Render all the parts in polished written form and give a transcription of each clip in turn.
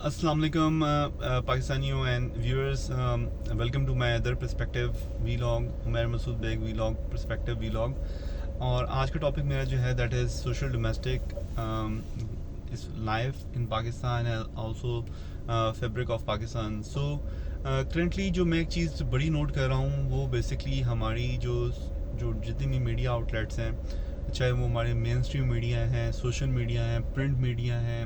अस्सलाम वालेकुम पाकिस्तानियों and viewers, welcome to my other perspective vlog, Umar Masood Baig vlog perspective vlog. और आज का टॉपिक मेरा जो है that is social domestic is life in Pakistan and also fabric of Pakistan. So currently जो मैं एक चीज़ बड़ी नोट कर रहा हूँ वो बेसिकली हमारी जो जो जितनी भी मीडिया आउटलेट्स हैं, चाहे वो हमारे मेन स्ट्रीम मीडिया हैं, सोशल मीडिया हैं, प्रिंट मीडिया हैं,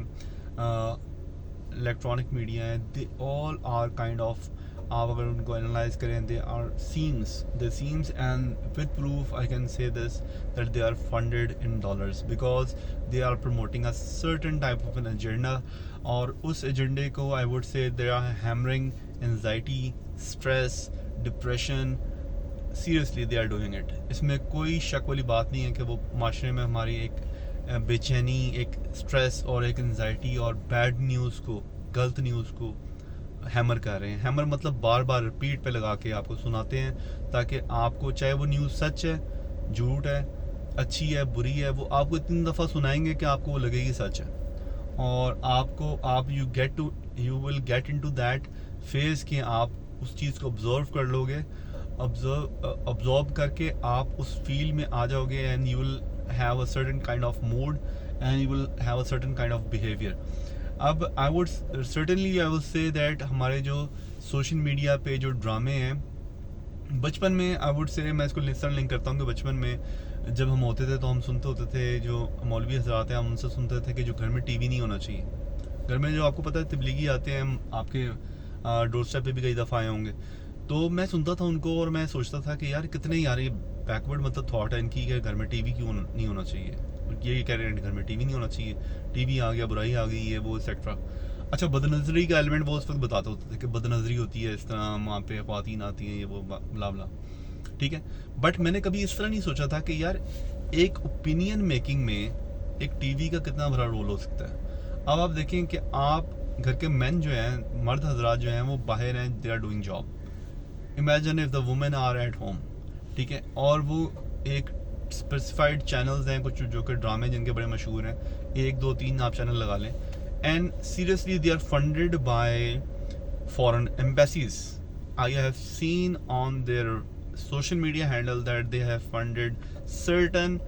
इलेक्ट्रॉनिक मीडिया है, they all are kind of, आप अगर उनको एनालाइज करें, they are seems and with proof I can say this that they are funded in dollars because they are promoting a certain type of an agenda. और उस एजेंडे को I would say they are hammering anxiety, stress, depression. Seriously they are doing it. इसमें कोई शक वाली बात नहीं है कि वो माशरे में हमारी एक बेचैनी, एक स्ट्रेस और एक एंजाइटी और बैड न्यूज़ को, गलत न्यूज़ को हैमर कर रहे हैं। हैमर मतलब बार बार रिपीट पे लगा के आपको सुनाते हैं ताकि आपको, चाहे वो न्यूज़ सच है, झूठ है, अच्छी है, बुरी है, वो आपको इतनी दफ़ा सुनाएंगे कि आपको वो लगेगी सच है। और आप you will get into that phase कि आप उस चीज़ को ऑब्जर्व कर लोगे। ऑब्जर्व करके आप उस फील्ड में आ जाओगे and you will have a certain kind of mood and you will have a certain kind of behavior. अब I would say that हमारे जो सोशल मीडिया पे जो ड्रामे हैं, बचपन में I would say, मैं इसको इस तरह लिंक करता हूँ कि बचपन में जब हम होते थे तो हम सुनते होते थे, जो मौलवी हज़रात हैं हम उनसे सुनते थे कि जो घर में टीवी नहीं होना चाहिए। घर में जो आपको पता है तबलीगी आते हैं, आपके डोर स्टेप पे भी कई दफ़ा आए होंगे, तो मैं सुनता था उनको और मैं सोचता था कि यार कितने यार ये बैकवर्ड मतलब थॉट है इनकी कि घर में टीवी क्यों नहीं होना चाहिए। ये कह रहे हैं घर में टीवी नहीं होना चाहिए, टीवी आ गया, बुराई आ गई है, वो एक्सेट्रा। अच्छा, बदनज़री का एलिमेंट वो उस वक्त बताते होते थे कि बदनज़री होती है, इस तरह वहाँ पे ख़वातीन आती हैं, ये वो ब्ला ब्ला, ठीक है। बट मैंने कभी इस तरह नहीं सोचा था कि यार एक ओपिनियन मेकिंग में एक टीवी का कितना बड़ा रोल हो सकता है। अब आप देखें कि आप घर के मैन जो हैं, मर्द हजरात जो हैं, वो बाहर हैं, they are doing job. Imagine if the women are at home, ठीक है, और वो एक स्पेसिफाइड चैनल्स हैं कुछ जो कि ड्रामे जिनके बड़े मशहूर हैं, 1 2 3 आप चैनल लगा लें, and seriously they are funded by foreign embassies. I have seen on their social media handle that they have funded certain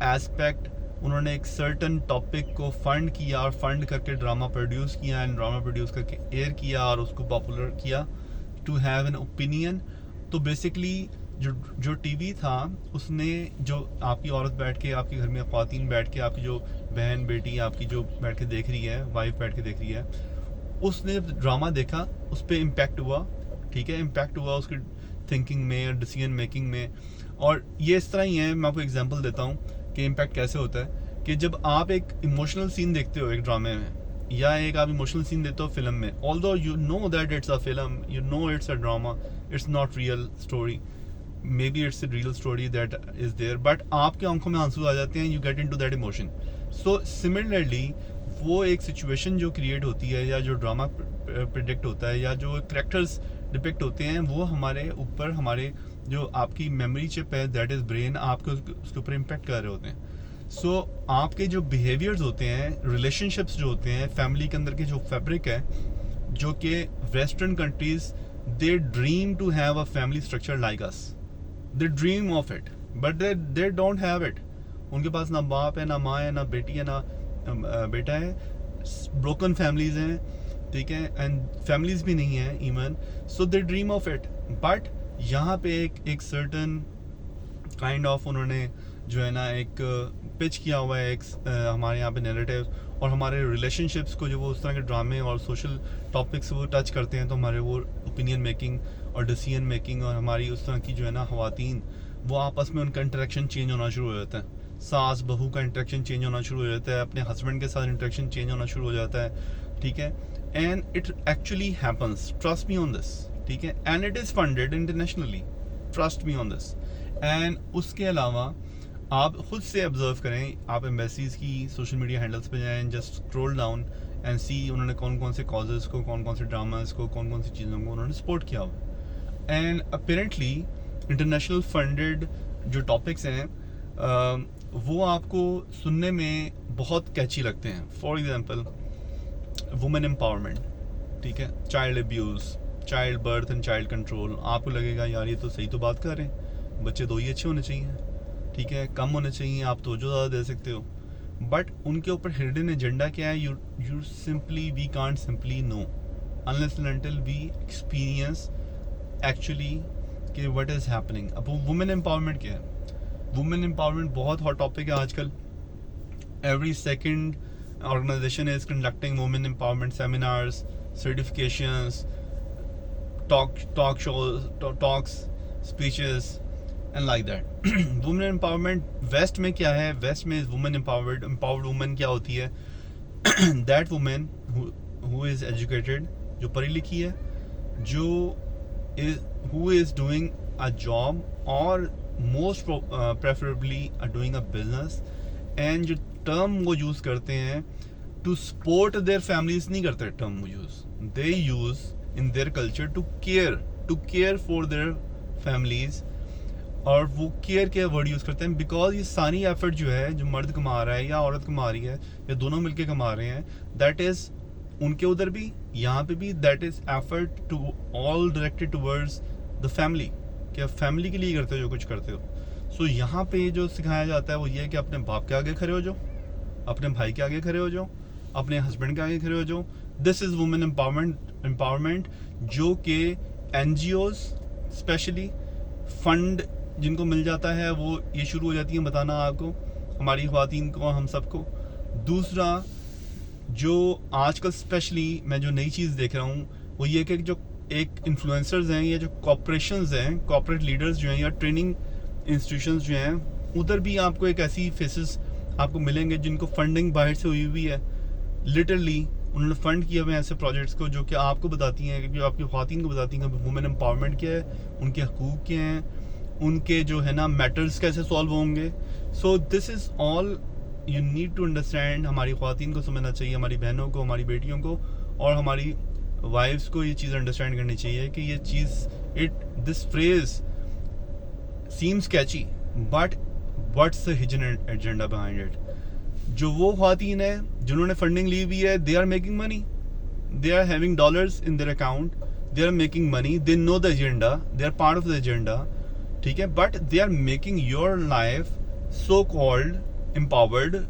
aspect. उन्होंने एक सर्टन टॉपिक को फंड किया और फंड करके ड्रामा प्रोड्यूस किया एंड ड्रामा प्रोड्यूस करके air किया और उसको पॉपुलर किया टू हैव एन ओपिनियन। तो बेसिकली जो टीवी था उसने, जो आपकी औरत बैठ के, आपके घर में ख़वातीन बैठ के, आपकी जो बहन बेटी आपकी जो बैठ के देख रही है, वाइफ बैठ के देख रही है, उसने ड्रामा देखा, उस पर इम्पैक्ट हुआ, ठीक है, इम्पैक्ट हुआ उसकी थिंकिंग में और डिसीजन मेकिंग में। और ये इस तरह ही है, मैं आपको एग्जांपल देता हूँ कि इम्पैक्ट कैसे होता है। कि जब आप एक इमोशनल सीन देखते हो एक ड्रामे में, या एक आप इमोशनल सीन देते हो फिल्म में, although you know that it's a film, you know it's a drama, it's not real story, maybe it's a real story that is there, but आपकी आंखों में आंसू आ जाते हैं, you get into that emotion. So similarly वो एक situation जो क्रिएट होती है, या जो ड्रामा प्रिडिक्ट होता है, या जो करेक्टर्स डिपिक्ट होते हैं, वो हमारे ऊपर, हमारे जो आपकी मेमोरी चिप है दैट इज़ ब्रेन, आपको उसके ऊपर इम्पेक्ट कर रहे होते हैं। सो आपके जो बिहेवियर्स होते हैं, रिलेशनशिप्स जो होते हैं, फैमिली के अंदर के जो फैब्रिक है, जो कि western countries they dream to have a family structure like us, they dream of it, but they don't have it. उनके पास ना बाप है, ना माँ है, ना बेटी है, ना बेटा है, ब्रोकन फैमिलीज हैं, ठीक है, एंड फैमिलीज भी नहीं है even. So they dream of it, but यहाँ पे एक सर्टन काइंड ऑफ उन्होंने जो है ना एक पिच किया हुआ है, एक हमारे यहाँ पे नैरेटिव, और हमारे रिलेशनशिप्स को जो वो उस तरह के ड्रामे और सोशल टॉपिक्स वो टच करते हैं, तो हमारे वो ओपिनियन मेकिंग और डिसीजन मेकिंग और हमारी उस तरह की जो है ना ख़वातीन, वो आपस में उनका इंटरेक्शन चेंज होना शुरू हो जाता है, सास बहू का इंटरेक्शन चेंज होना शुरू हो जाता है, अपने हस्बैंड के साथ इंटरेक्शन चेंज होना शुरू हो जाता है, ठीक है। And it actually happens, trust me on this, ठीक है, and it is funded internationally, trust me on this. And उसके अलावा आप खुद से ऑब्जर्व करें, आप एम्बेसीज़ की सोशल मीडिया हैंडल्स पे जाएं, जस्ट स्क्रॉल डाउन एंड सी उन्होंने कौन कौन से कॉजेज़ को, कौन कौन से ड्रामास को, कौन कौन सी चीज़ों को उन्होंने सपोर्ट किया हुआ। एंड अपेरेंटली इंटरनेशनल फंडेड जो टॉपिक्स हैं वो आपको सुनने में बहुत कैची लगते हैं। फॉर एग्जांपल वुमेन एम्पावरमेंट, ठीक है, child abuse, child birth and child control. आपको लगेगा यार ये तो सही तो बात कर रहे हैं, बच्चे दो ही अच्छे होने चाहिए, ठीक है, कम होने चाहिए, आप तो जो ज़्यादा दे सकते हो। बट उनके ऊपर हिडन एजेंडा क्या है, you simply we can't simply know unless and until we experience actually कि व्हाट इज़ हैपनिंग। अब वो वुमेन एम्पावरमेंट क्या है? वुमेन एम्पावरमेंट बहुत हॉट टॉपिक है आजकल। Every second organization is conducting women empowerment seminars, certifications, talk shows, talks, speeches and like that. Women empowerment west में क्या है? west में is women empowered woman क्या होती है? That woman who is educated, जो पढ़ी लिखी है, जो who is doing a job और most preferably doing a business, and जो टर्म वो यूज़ करते हैं टू सपोर्ट देयर फैमिलीज नहीं करते टर्म वो use, they use in their culture to care for their families. और वो केयर के वर्ड यूज़ करते हैं बिकॉज ये सारी एफर्ट जो है, जो मर्द कमा रहा है या औरत कमा रही है या दोनों मिलके कमा रहे हैं, दैट इज़ उनके उधर भी यहाँ पे भी that is effort to all directed towards the family, कि आप फैमिली के लिए करते हो जो कुछ करते हो। सो यहाँ पे जो सिखाया जाता है वो ये है कि अपने बाप के आगे खड़े हो जाओ, अपने भाई के आगे खड़े हो जाओ, अपने हस्बैंड के आगे खड़े हो जाओ। दिस इज़ वुमेन एम्पावरमेंट जो कि NGOs स्पेशली फंड जिनको मिल जाता है वो ये शुरू हो जाती है बताना आपको, हमारी ख्वातीन को, हम सबको। दूसरा जो आजकल स्पेशली मैं जो नई चीज़ देख रहा हूँ वो ये कि जो एक इन्फ्लुएंसर्स हैं या जो कॉर्पोरेशंस हैं, कॉर्पोरेट लीडर्स जो हैं या ट्रेनिंग इंस्टीट्यूशंस जो हैं, उधर भी आपको एक ऐसी फेसेस आपको मिलेंगे जिनको फंडिंग बाहर से हुई हुई है। लिटरली उन्होंने फंड किए हुए ऐसे प्रोजेक्ट्स को जो कि आपको बताती हैं, कि आपकी ख्वातीन को बताती हैं कि वुमेन एम्पावरमेंट क्या है, उनके हकूक़ क्या हैं, उनके जो है ना मैटर्स कैसे सॉल्व होंगे। So this is all you need to understand. हमारी ख्वातीन को समझना चाहिए, हमारी बहनों को, हमारी बेटियों को और हमारी वाइफ्स को ये चीज़ अंडरस्टैंड करनी चाहिए कि ये चीज़ this phrase seems catchy, but what's the hidden agenda behind it? जो वो ख्वातीन है जिन्होंने फंडिंग ली हुई है, they are making money, they are having dollars in their account, they are making money, they know the agenda, they are part of the agenda, ठीक है, but they are making your life so called empowered,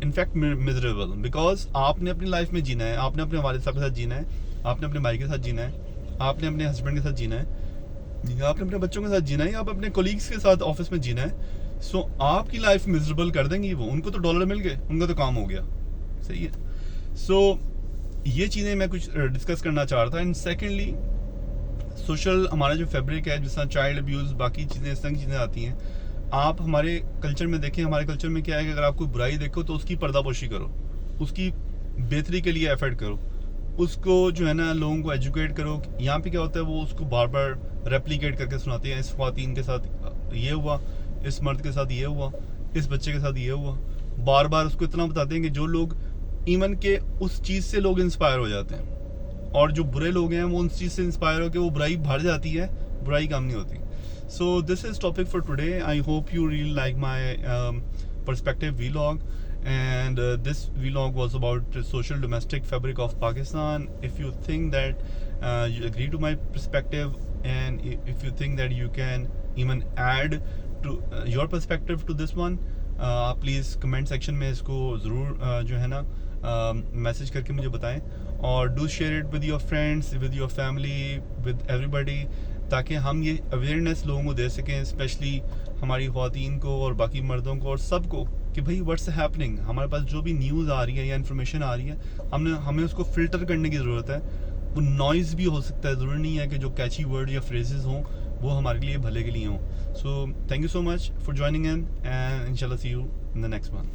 in fact miserable, because आपने अपनी life में जीना है, आपने अपने वालिद साहब के साथ जीना है, आपने अपने भाई के साथ जीना है, आपने अपने हस्बैंड के साथ जीना है, आपने अपने बच्चों के साथ जीना है, आप अपने कोलीग्स के साथ ऑफिस में जीना है। सो आपकी लाइफ मिजरेबल कर देंगी वो, उनको तो डॉलर मिल गए, उनका तो काम हो गया, सही है। सो ये चीज़ें मैं कुछ डिस्कस करना चाह रहा था। एंड सेकेंडली सोशल हमारा जो फैब्रिक है, जिस तरह चाइल्ड अब्यूज़, बाकी चीज़ें, इस तरह की चीज़ें आती हैं। आप हमारे कल्चर में देखें, हमारे कल्चर में क्या है कि अगर आप कोई बुराई देखो तो उसकी पर्दापोशी करो, उसकी बेहतरी के लिए एफर्ट करो, उसको जो है ना लोगों को एजुकेट करो। यहाँ पे क्या होता है, वो उसको बार बार रेप्लिकेट करके सुनाते हैं, इस ख्वातीन के साथ ये हुआ, इस मर्द के साथ ये हुआ, इस बच्चे के साथ ये हुआ। बार बार उसको इतना बताते हैं कि जो लोग इवन के उस चीज़ से लोग इंस्पायर हो जाते हैं, और जो बुरे लोग हैं वो उस चीज़ से इंस्पायर होकर वो बुराई भर जाती है, बुराई काम नहीं होती। सो this is topic for today. I hope you really like my perspective vlog, and this vlog was about the social domestic fabric of Pakistan. If you think that you agree to my perspective, and if you think that you can even add to your perspective to this one, please comment section में इसको ज़रूर जो है ना message करके मुझे बताएं, और do share it with your friends, with your family, with everybody, ताकि हम ये अवेयरनेस लोगों को दे सकें, स्पेशली हमारी ख्वातीन को और बाकी मर्दों को और सबको, कि भाई व्हाट्स हैपनिंग। हमारे पास जो भी न्यूज़ आ रही है या इन्फॉर्मेशन आ रही है, हमें उसको फ़िल्टर करने की ज़रूरत है। वो नॉइज़ भी हो सकता है, ज़रूरी नहीं है कि जो कैची वर्ड या फ्रेजेस हों वो हमारे लिए भले के लिए हों। So thank you so much for joining in, and इंशाल्लाह see you in the next one.